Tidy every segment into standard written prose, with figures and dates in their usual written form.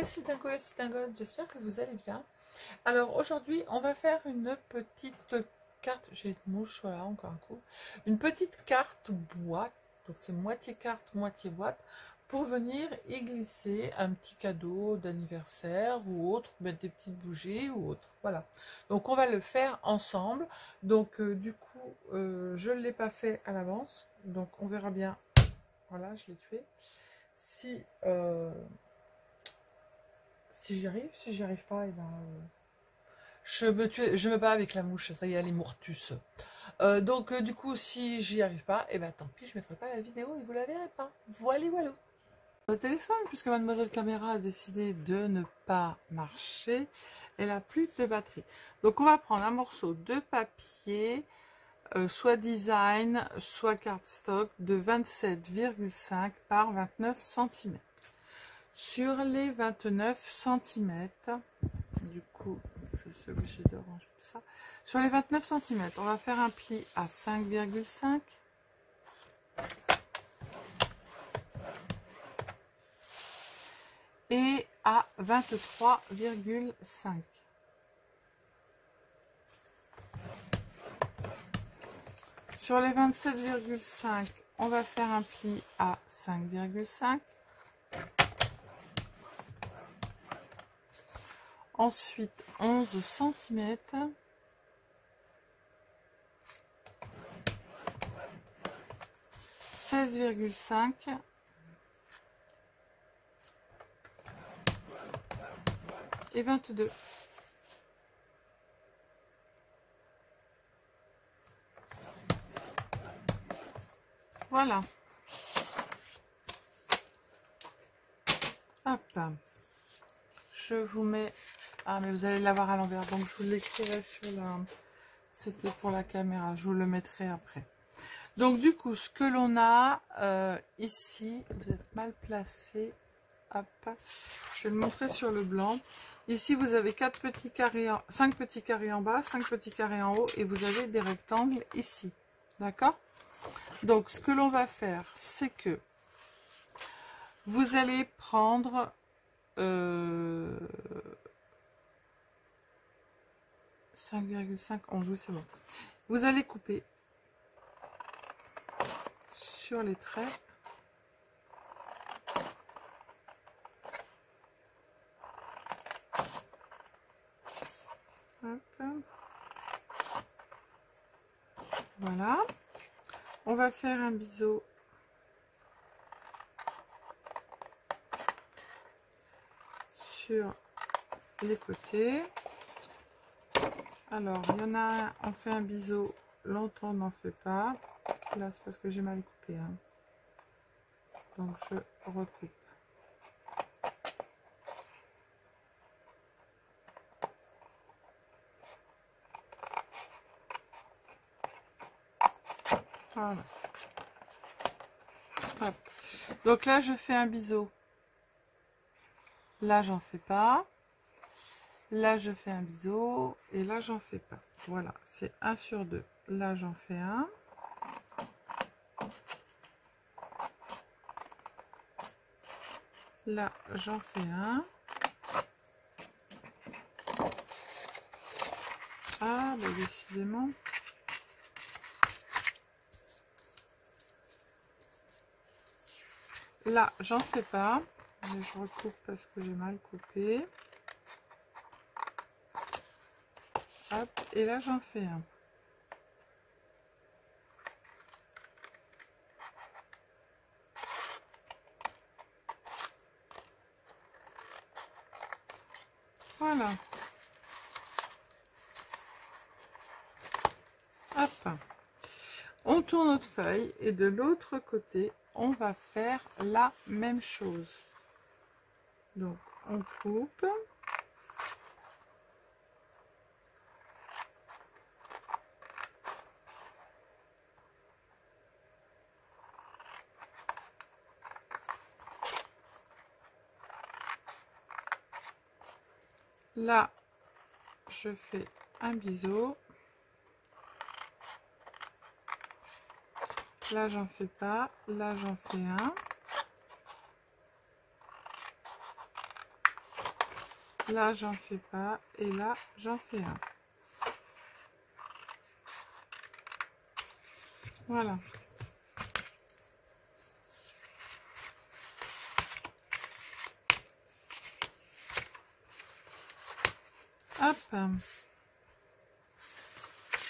c'est Dingo, c'est Dingo, j'espère que vous allez bien. Alors aujourd'hui, on va faire une petite carte, j'ai une mouche, voilà, encore un coup. Une petite carte boîte, donc c'est moitié carte, moitié boîte, pour venir y glisser un petit cadeau d'anniversaire ou autre, mettre des petites bougies ou autre, voilà. Donc on va le faire ensemble, donc du coup, je ne l'ai pas fait à l'avance, donc on verra bien, voilà, je l'ai tué. Si j'y arrive pas, et ben, je me bats avec la mouche, ça y est, elle est mortus. Donc du coup, si j'y arrive pas, et ben tant pis, je mettrai pas la vidéo et vous la verrez pas. Voilà, voilà. Au téléphone, puisque Mademoiselle Caméra a décidé de ne pas marcher, elle a plus de batterie. Donc on va prendre un morceau de papier, soit design, soit cardstock, de 27,5 par 29 cm. Sur les 29 cm, du coup, je suis obligée de ranger tout ça. Sur les 29 cm, on va faire un pli à 5,5. Et à 23,5. Sur les 27,5, on va faire un pli à 5,5. Ensuite, 11 cm. « 16,5 » et 22. Voilà. Hop. Je vous mets... Ah, mais vous allez l'avoir à l'envers, donc je vous l'écrirai sur la... C'était pour la caméra, je vous le mettrai après. Donc du coup, ce que l'on a ici, vous êtes mal placé. Hop. Je vais le montrer sur le blanc. Ici, vous avez 5 petits carrés en bas, 5 petits carrés en haut, et vous avez des rectangles ici. D'accord? Donc, ce que l'on va faire, c'est que vous allez prendre 5,5 en vous, c'est bon. Vous allez couper sur les traits. Hop. Voilà. On va faire un biseau sur les côtés. Alors, il y en a un, on fait un biseau, longtemps on n'en fait pas. Là, c'est parce que j'ai mal coupé. Hein. Donc, je recoupe. Voilà. Hop. Donc là, je fais un biseau. Là, j'en fais pas. Là, je fais un biseau. Et là, j'en fais pas. Voilà, c'est 1 sur 2. Là, j'en fais un. Là, j'en fais un. Ah, bah décidément. Là, j'en fais pas. Mais je recoupe parce que j'ai mal coupé. Hop, et là, j'en fais un. Voilà. Hop. On tourne notre feuille et de l'autre côté, on va faire la même chose. Donc, on coupe. Là, je fais un biseau. Là, j'en fais pas. Là, j'en fais un. Là, j'en fais pas. Et là, j'en fais un. Voilà. Hop.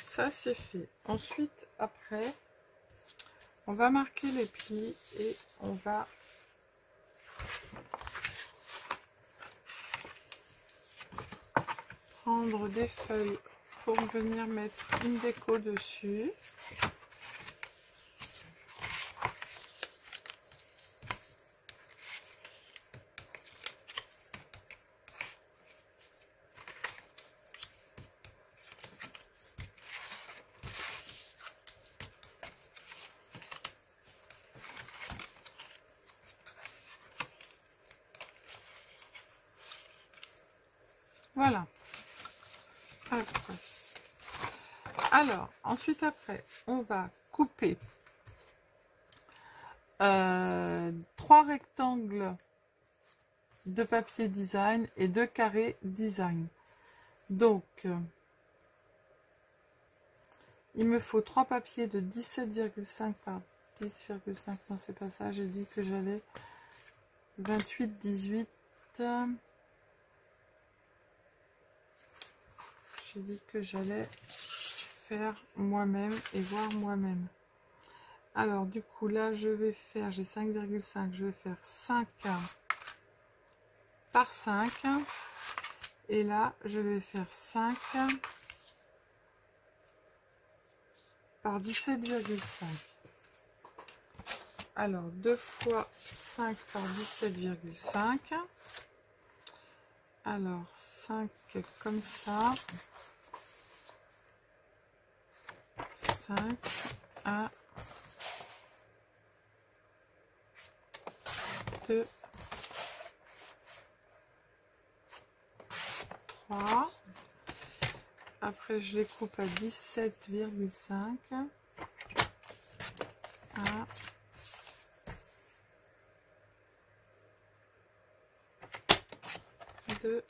Ça, c'est fait. Ensuite, après, on va marquer les plis et on va prendre des feuilles pour venir mettre une déco dessus. Voilà. Après. Alors, ensuite après, on va couper 3 rectangles de papier design et 2 carrés design. Donc, il me faut 3 papiers de 17,5 par 10,5. Non, c'est pas ça. J'ai dit que j'allais 28, 18. J'ai dit que j'allais faire moi-même et voir moi-même. Alors, du coup, là, je vais faire, j'ai 5,5, je vais faire 5 par 5. Et là, je vais faire 5 par 17,5. Alors, 2 fois 5 par 17,5. Alors, 5 comme ça. 5, 1, 2, 3. Après, je les coupe à 17,5. 1, 2,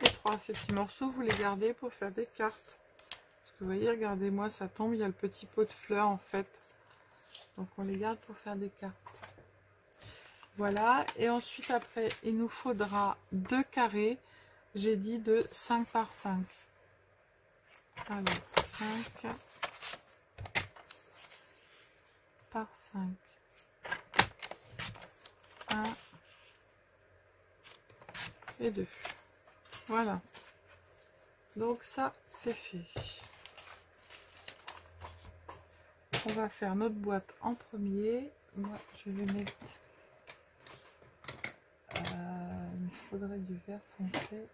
et 3. Ces petits morceaux, vous les gardez pour faire des cartes. Parce que vous voyez, regardez-moi, ça tombe, il y a le petit pot de fleurs en fait. Donc on les garde pour faire des cartes. Voilà, et ensuite après, il nous faudra 2 carrés, j'ai dit de 5 par 5. Alors, 5 par 5. 1 et 2. Voilà. Donc ça, c'est fait. On va faire notre boîte en premier. Moi, je vais mettre... il me faudrait du vert foncé.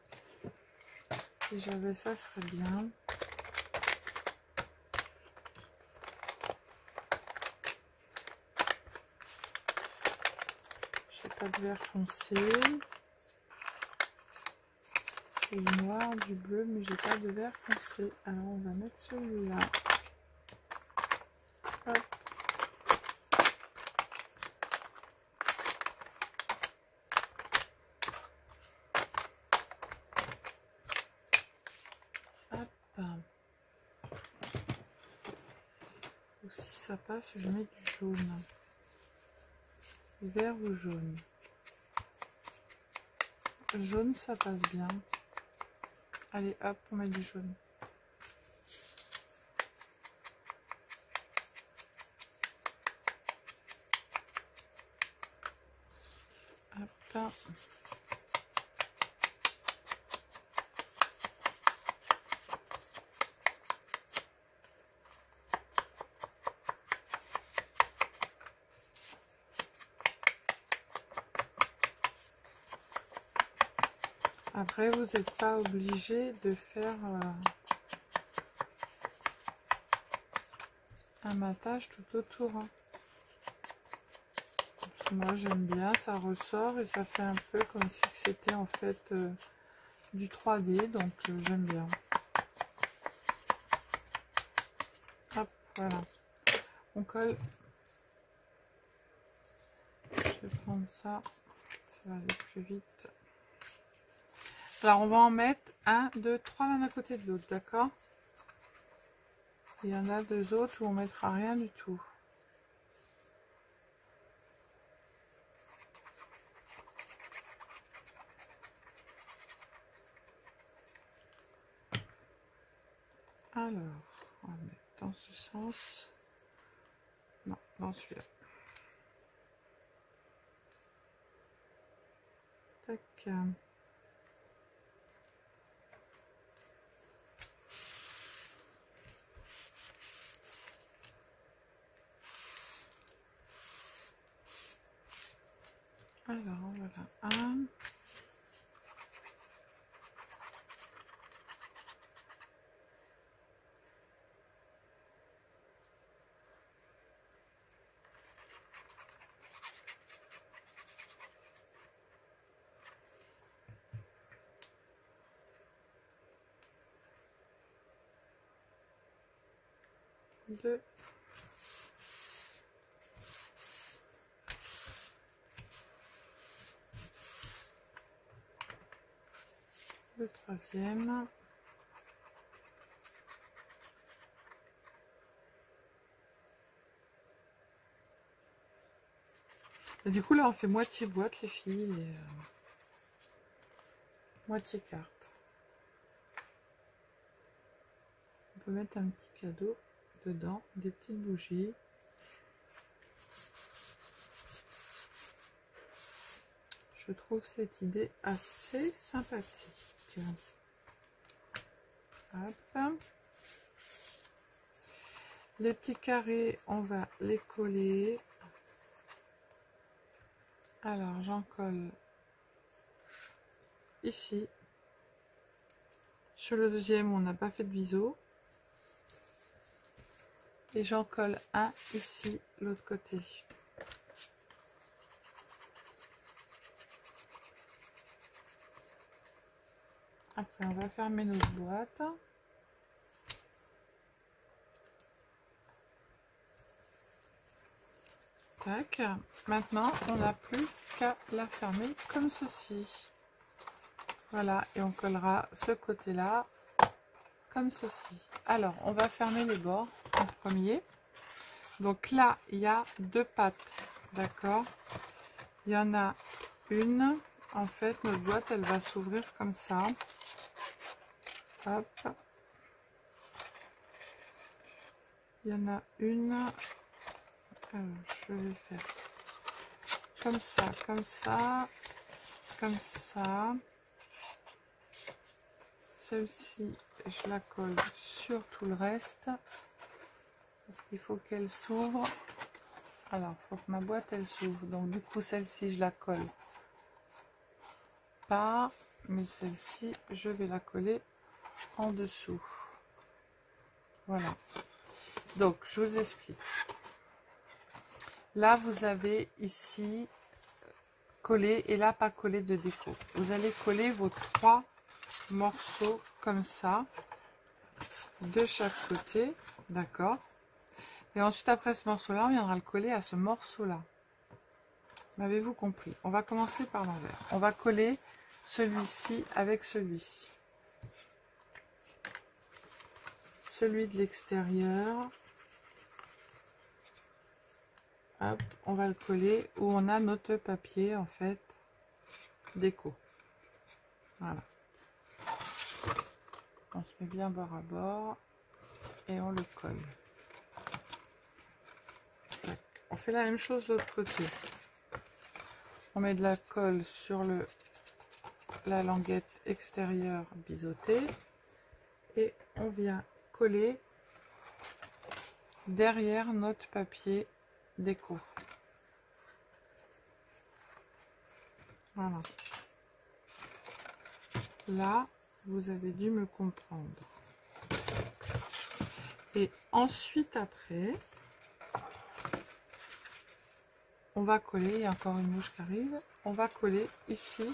Si j'avais ça, ce serait bien. J'ai pas de vert foncé. J'ai du noir, du bleu, mais j'ai pas de vert foncé. Alors, on va mettre celui-là. Hop. Ou si ça passe, je mets du jaune. Vert ou jaune. Jaune, ça passe bien. Allez, hop, on met du jaune. Hop. Après, vous n'êtes pas obligé de faire un matage tout autour. Hein. Moi, j'aime bien, ça ressort et ça fait un peu comme si c'était en fait du 3D, donc j'aime bien. Hop, voilà. On colle prendre ça, ça va aller plus vite. Alors, on va en mettre 1, 2, 3 l'un à côté de l'autre, d'accord? Il y en a 2 autres où on mettra rien du tout. Alors, on va mettre dans ce sens. Non, dans celui-là. Tac. Alors, voilà un. Deux. Le troisième. Et du coup, là, on fait moitié boîte, les filles, et moitié carte. On peut mettre un petit cadeau dedans, des petites bougies. Je trouve cette idée assez sympathique. Hop. Les petits carrés, on va les coller. Alors, j'en colle ici. Sur le deuxième, on n'a pas fait de biseau. Et j'en colle un ici, l'autre côté. Après, on va fermer notre boîte. Tac. Maintenant, on n'a plus qu'à la fermer comme ceci. Voilà, et on collera ce côté-là comme ceci. Alors, on va fermer les bords en premier. Donc là, il y a 2 pattes, d'accord? Il y en a une. En fait, notre boîte, elle va s'ouvrir comme ça. Hop. Il y en a une. Alors, je vais faire comme ça, comme ça, comme ça. Celle-ci, je la colle sur tout le reste. Parce qu'il faut qu'elle s'ouvre. Alors, il faut que ma boîte, elle s'ouvre. Donc, du coup, celle-ci, je la colle pas. Mais celle-ci, je vais la coller en dessous. Voilà. Donc, je vous explique. Là, vous avez ici collé et là, pas collé de déco. Vous allez coller vos 3 morceaux comme ça, de chaque côté. D'accord? Et ensuite, après ce morceau-là, on viendra le coller à ce morceau-là. M'avez-vous compris? On va commencer par l'envers. On va coller celui-ci avec celui-ci. Celui de l'extérieur. Hop, on va le coller où on a notre papier, en fait, déco. Voilà. On se met bien bord à bord et on le colle. Tac. On fait la même chose de l'autre côté. On met de la colle sur la languette extérieure biseautée et on vient coller derrière notre papier déco. Voilà. Là, vous avez dû me comprendre. Et ensuite, après, on va coller, il y a encore une mouche qui arrive, on va coller ici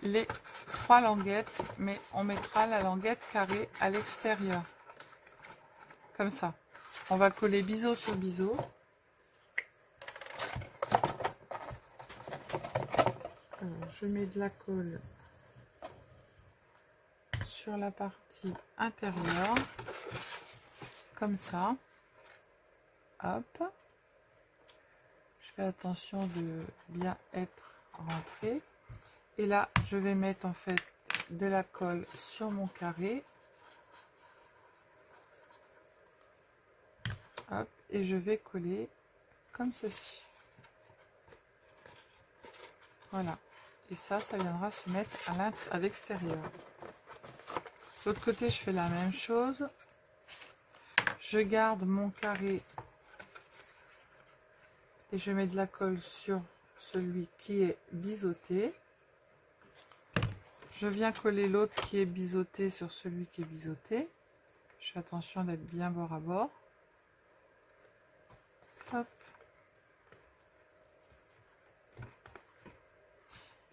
les 3 languettes, mais on mettra la languette carrée à l'extérieur. Comme ça. On va coller biseau sur biseau. je mets de la colle sur la partie intérieure, comme ça. Hop. Je fais attention de bien être rentré. Et là, je vais mettre en fait de la colle sur mon carré. Hop, et je vais coller comme ceci. Voilà. Et ça viendra se mettre à l'extérieur. De l'autre côté, je fais la même chose. Je garde mon carré et je mets de la colle sur celui qui est biseauté. Je viens coller l'autre qui est biseauté sur celui qui est biseauté. Je fais attention d'être bien bord à bord. Hop.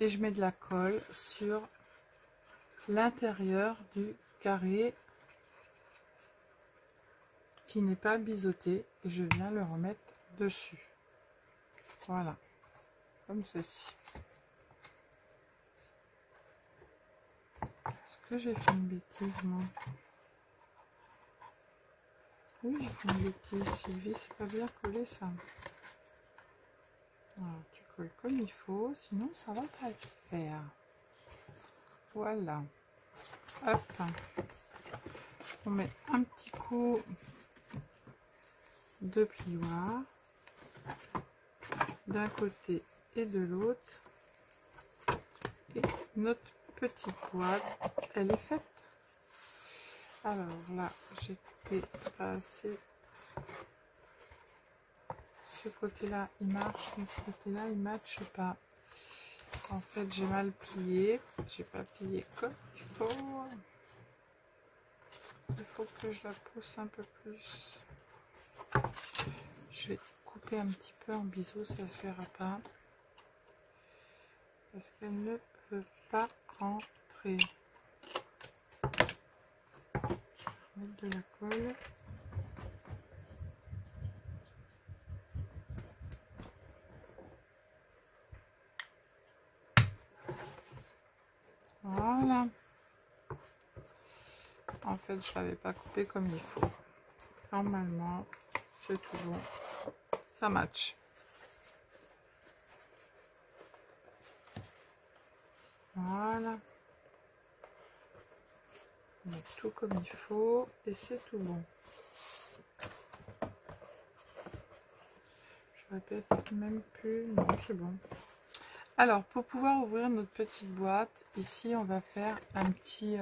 Et je mets de la colle sur l'intérieur du carré qui n'est pas biseauté et je viens le remettre dessus. Voilà, comme ceci. Est-ce que j'ai fait une bêtise, moi? Oui, j'ai fait une bêtise, Sylvie, c'est pas bien collé ça. Alors, tu colles comme il faut, sinon ça va pas le faire. Voilà. Hop. On met un petit coup de plioir d'un côté et de l'autre. Et notre petite boîte, elle est faite. Alors là, j'ai coupé pas assez. Ce côté-là, il marche, mais ce côté-là, il ne matche pas. En fait, j'ai mal plié. J'ai pas plié comme il faut. Il faut que je la pousse un peu plus. Je vais couper un petit peu en biseau, ça ne se verra pas. Parce qu'elle ne veut pas rentrer. Je vais mettre de la colle. Voilà. En fait, je l'avais pas coupé comme il faut. Normalement, c'est tout bon. Ça match. Voilà. On met tout comme il faut et c'est tout bon. Je répète même plus. Non, c'est bon. Alors, pour pouvoir ouvrir notre petite boîte, ici, on va faire un petit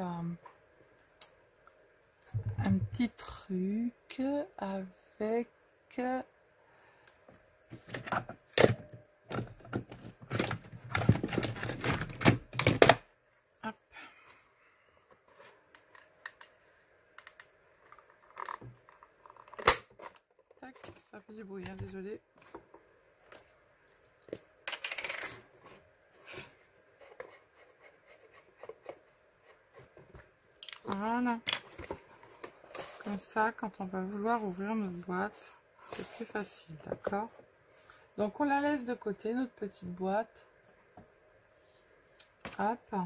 truc avec... Hop. Tac, ça fait du bruit, hein, désolé. Voilà. Comme ça, quand on va vouloir ouvrir notre boîte, c'est plus facile, d'accord? Donc, on la laisse de côté, notre petite boîte. Hop.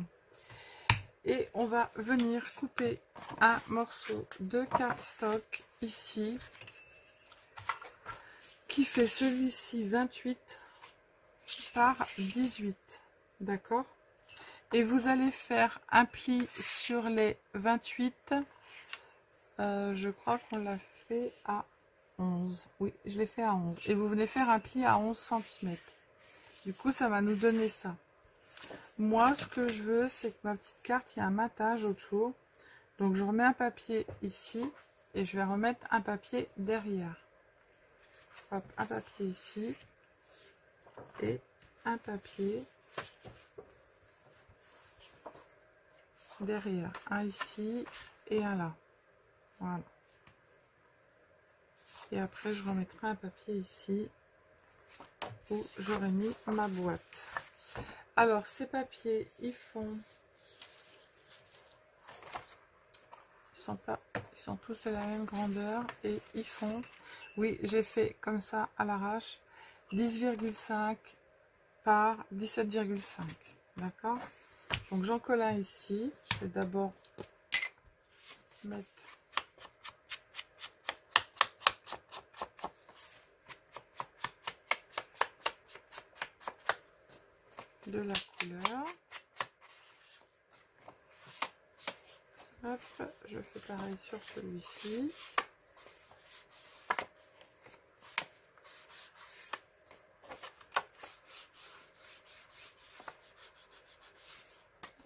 Et on va venir couper un morceau de cardstock ici, qui fait celui-ci 28 par 18, d'accord? Et vous allez faire un pli sur les 28. Je crois qu'on l'a fait à 11. Oui, je l'ai fait à 11. Et vous venez faire un pli à 11 cm. Du coup, ça va nous donner ça. Moi, ce que je veux, c'est que ma petite carte, il y a un matage autour. Donc, je remets un papier ici. Et je vais remettre un papier derrière. Hop, un papier ici. Et un papier derrière. Un ici et un là. Voilà. Et après, je remettrai un papier ici où j'aurais mis ma boîte. Alors, ces papiers, ils sont tous de la même grandeur et ils font, oui, j'ai fait comme ça à l'arrache, 10,5 par 17,5. D'accord? Donc j'en colle un ici. Je vais d'abord mettre de la couleur. Hop, je fais pareil sur celui-ci.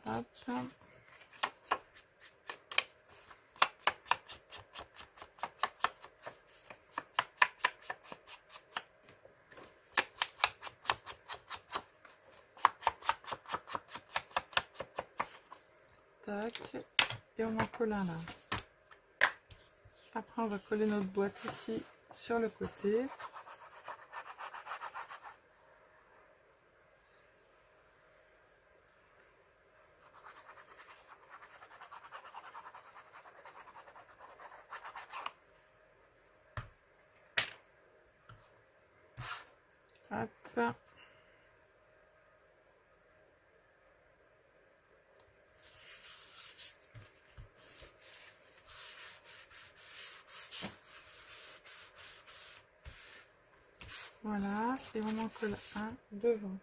Hop. Tac. Et on en colle un là. Après, on va coller notre boîte ici sur le côté. Hop. Voilà, et on en colle un devant.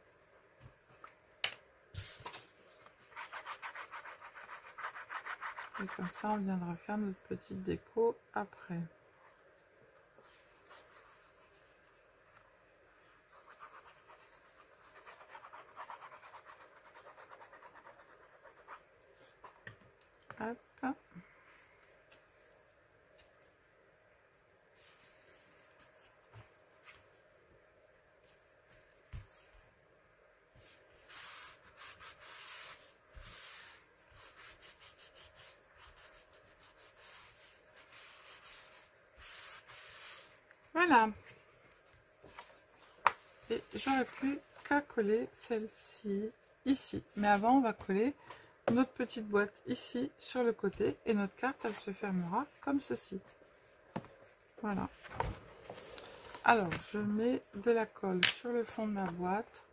Et comme ça, on viendra faire notre petite déco après. Hop. Voilà. Et j'aurais plus qu'à coller celle-ci ici. Mais avant, on va coller notre petite boîte ici sur le côté. Et notre carte, elle se fermera comme ceci. Voilà. Alors, je mets de la colle sur le fond de ma boîte.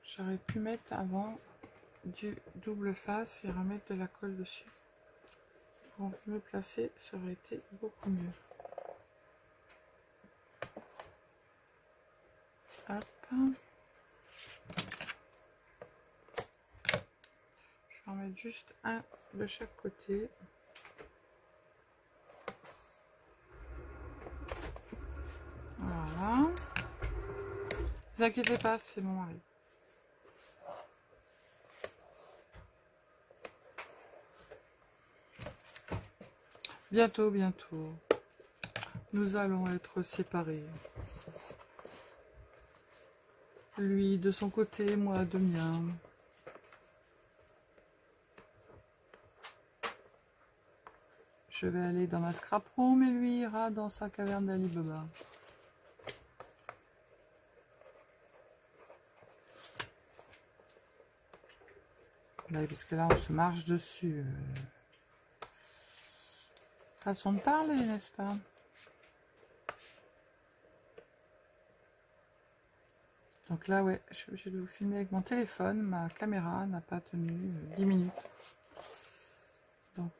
J'aurais pu mettre avant du double face et remettre de la colle dessus. Pour me placer, ça aurait été beaucoup mieux. Hop. Je vais en mettre juste un de chaque côté. Voilà. Ne vous inquiétez pas, c'est mon mari. Bientôt, bientôt, nous allons être séparés. Lui de son côté, moi de mien. Je vais aller dans ma scrap room et lui ira dans sa caverne d'Ali Baba. Là, parce que là, on se marche dessus. Façon de parler, n'est-ce pas? Donc là, ouais, je suis obligée de vous filmer avec mon téléphone. Ma caméra n'a pas tenu 10 minutes. Donc,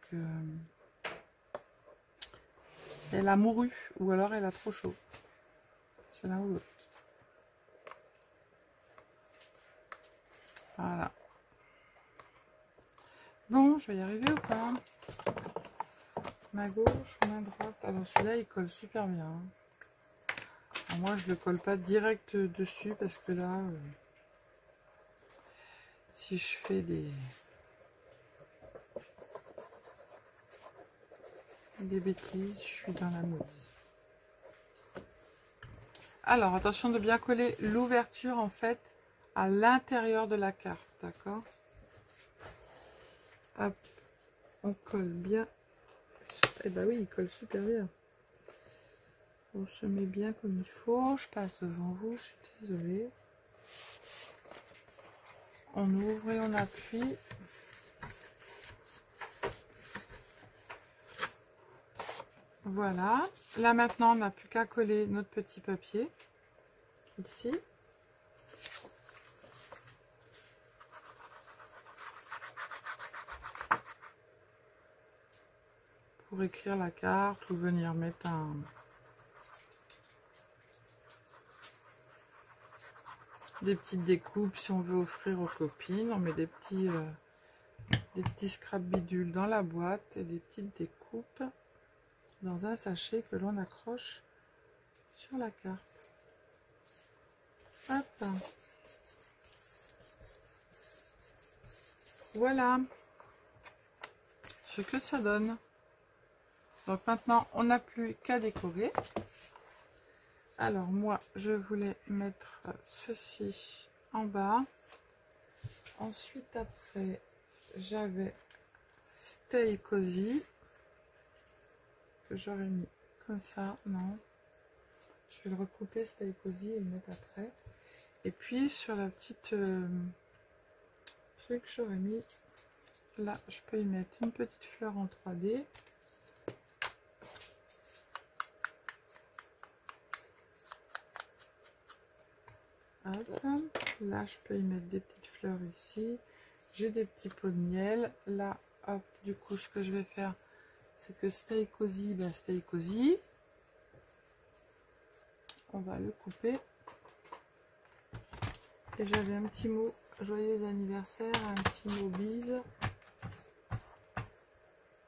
elle a mouru. Ou alors, elle a trop chaud. C'est l'un ou l'autre. Voilà. Bon, je vais y arriver ou pas? Main gauche ou main droite? Alors, celui-là, il colle super bien. Alors, moi, je le colle pas direct dessus parce que là, si je fais des bêtises, je suis dans la mouise. Alors, attention de bien coller l'ouverture, en fait, à l'intérieur de la carte, d'accord? Hop, on colle bien. Eh ben oui, il colle super bien. On se met bien comme il faut. Je passe devant vous, je suis désolée. On ouvre et on appuie. Voilà. Là maintenant, on n'a plus qu'à coller notre petit papier. Ici. pour écrire la carte ou venir mettre des petites découpes si on veut offrir aux copines. On met des petits scrap bidules dans la boîte et des petites découpes dans un sachet que l'on accroche sur la carte. Hop. Voilà ce que ça donne. Donc maintenant, on n'a plus qu'à décorer. Alors moi, je voulais mettre ceci en bas. Ensuite, après, j'avais Stay Cozy que j'aurais mis comme ça. Non, je vais le recouper Stay Cozy et le mettre après. Et puis sur la petite truc, j'aurais mis là, je peux y mettre une petite fleur en 3D. Hop. Là, je peux y mettre des petites fleurs ici. J'ai des petits pots de miel. Là, hop, du coup, ce que je vais faire, c'est que Stay Cozy, ben Stay Cozy. On va le couper. Et j'avais un petit mot joyeux anniversaire, un petit mot bise.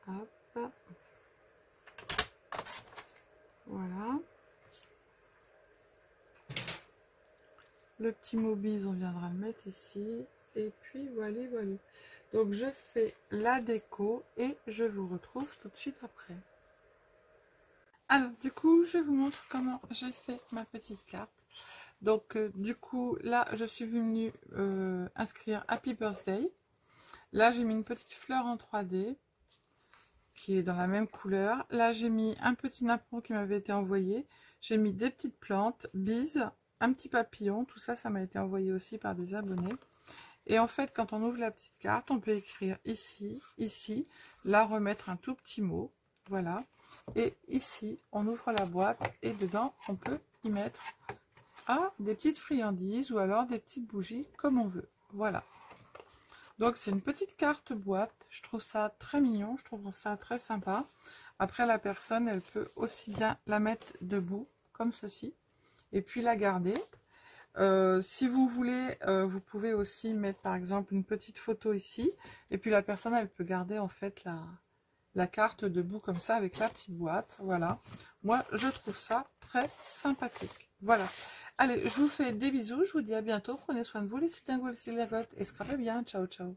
Hop. Voilà. Le petit mot bise, on viendra le mettre ici. Et puis voilà, voilà. Donc je fais la déco et je vous retrouve tout de suite après. Alors du coup, je vous montre comment j'ai fait ma petite carte. Donc du coup, là, je suis venue inscrire Happy Birthday. Là, j'ai mis une petite fleur en 3D qui est dans la même couleur. Là, j'ai mis un petit napperon qui m'avait été envoyé. J'ai mis des petites plantes, bises, un petit papillon. Tout ça, ça m'a été envoyé aussi par des abonnés. Et en fait, quand on ouvre la petite carte, on peut écrire ici, ici, là, remettre un tout petit mot. Voilà. Et ici, on ouvre la boîte et dedans, on peut y mettre des petites friandises ou alors des petites bougies comme on veut. Voilà. Donc, c'est une petite carte boîte. Je trouve ça très mignon. Je trouve ça très sympa. Après, la personne, elle peut aussi bien la mettre debout, comme ceci. Et puis la garder. Si vous voulez, vous pouvez aussi mettre par exemple une petite photo ici. Et puis la personne, elle peut garder en fait la carte debout comme ça avec la petite boîte. Voilà. Moi, je trouve ça très sympathique. Voilà. Allez, je vous fais des bisous. Je vous dis à bientôt. Prenez soin de vous, les citangos, les cilagottes. Et scrapez bien. Ciao, ciao.